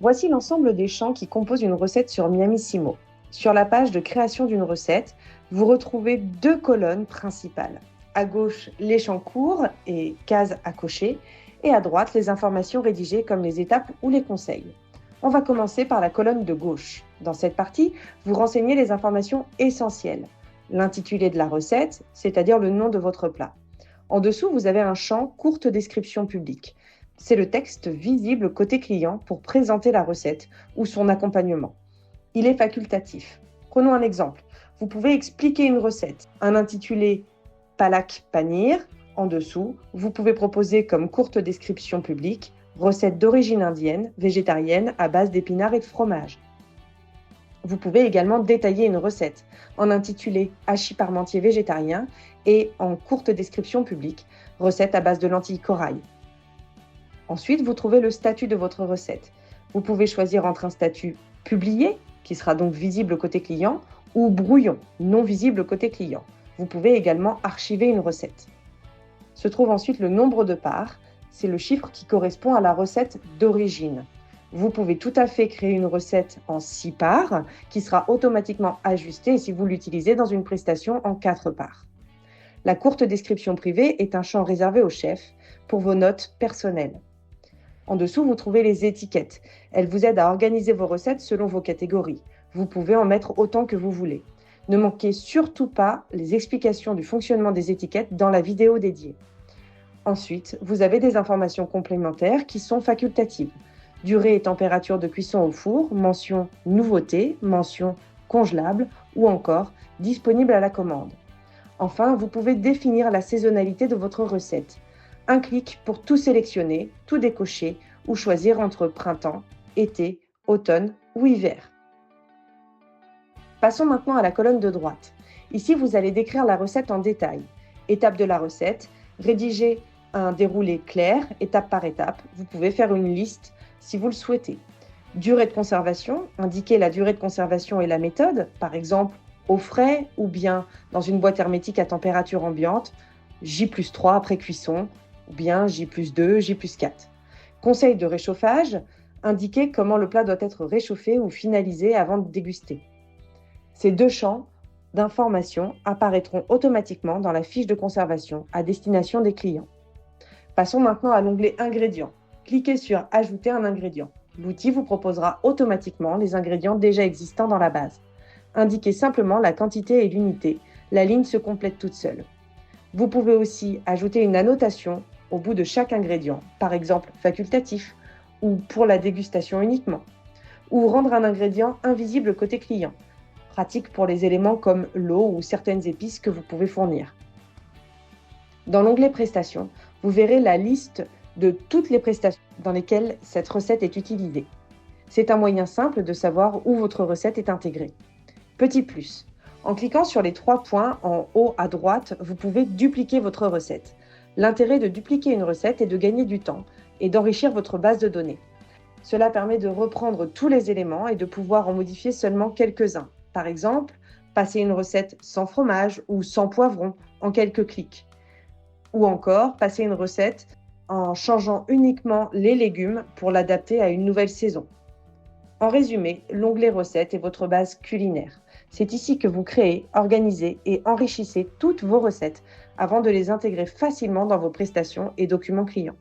Voici l'ensemble des champs qui composent une recette sur Miamissimo. Sur la page de création d'une recette, vous retrouvez deux colonnes principales. À gauche, les champs courts et cases à cocher, et à droite, les informations rédigées comme les étapes ou les conseils. On va commencer par la colonne de gauche. Dans cette partie, vous renseignez les informations essentielles. L'intitulé de la recette, c'est-à-dire le nom de votre plat. En dessous, vous avez un champ « Courte description publique ». C'est le texte visible côté client pour présenter la recette ou son accompagnement. Il est facultatif. Prenons un exemple. Vous pouvez expliquer une recette. Un intitulé « Palak Paneer ». En dessous, vous pouvez proposer comme courte description publique « Recette d'origine indienne, végétarienne, à base d'épinards et de fromage ». Vous pouvez également détailler une recette en intitulé « Hachis parmentier végétarien » et en courte description publique « Recette à base de lentilles corail ». Ensuite, vous trouvez le statut de votre recette. Vous pouvez choisir entre un statut « Publié » qui sera donc visible côté client ou « Brouillon » non visible côté client. Vous pouvez également archiver une recette. Se trouve ensuite le nombre de parts. C'est le chiffre qui correspond à la recette d'origine. Vous pouvez tout à fait créer une recette en 6 parts qui sera automatiquement ajustée si vous l'utilisez dans une prestation en 4 parts. La courte description privée est un champ réservé au chef pour vos notes personnelles. En dessous, vous trouvez les étiquettes. Elles vous aident à organiser vos recettes selon vos catégories. Vous pouvez en mettre autant que vous voulez. Ne manquez surtout pas les explications du fonctionnement des étiquettes dans la vidéo dédiée. Ensuite, vous avez des informations complémentaires qui sont facultatives. Durée et température de cuisson au four, mention nouveauté, mention congelable ou encore disponible à la commande. Enfin, vous pouvez définir la saisonnalité de votre recette. Un clic pour tout sélectionner, tout décocher ou choisir entre printemps, été, automne ou hiver. Passons maintenant à la colonne de droite. Ici, vous allez décrire la recette en détail. Étape de la recette, rédiger un déroulé clair, étape par étape. Vous pouvez faire une liste si vous le souhaitez. Durée de conservation, indiquer la durée de conservation et la méthode, par exemple au frais ou bien dans une boîte hermétique à température ambiante, J+3 après cuisson, ou bien J+2, J+4. Conseil de réchauffage, indiquer comment le plat doit être réchauffé ou finalisé avant de déguster. Ces deux champs d'information apparaîtront automatiquement dans la fiche de conservation à destination des clients. Passons maintenant à l'onglet Ingrédients. Cliquez sur Ajouter un ingrédient. L'outil vous proposera automatiquement les ingrédients déjà existants dans la base. Indiquez simplement la quantité et l'unité. La ligne se complète toute seule. Vous pouvez aussi ajouter une annotation au bout de chaque ingrédient, par exemple facultatif ou pour la dégustation uniquement, ou rendre un ingrédient invisible côté client, pratique pour les éléments comme l'eau ou certaines épices que vous pouvez fournir. Dans l'onglet Prestations, vous verrez la liste de toutes les prestations dans lesquelles cette recette est utilisée. C'est un moyen simple de savoir où votre recette est intégrée. Petit plus, en cliquant sur les 3 points en haut à droite, vous pouvez dupliquer votre recette. L'intérêt de dupliquer une recette est de gagner du temps et d'enrichir votre base de données. Cela permet de reprendre tous les éléments et de pouvoir en modifier seulement quelques-uns. Par exemple, passer une recette sans fromage ou sans poivron en quelques clics. Ou encore, passer une recette en changeant uniquement les légumes pour l'adapter à une nouvelle saison. En résumé, l'onglet Recettes est votre base culinaire. C'est ici que vous créez, organisez et enrichissez toutes vos recettes avant de les intégrer facilement dans vos prestations et documents clients.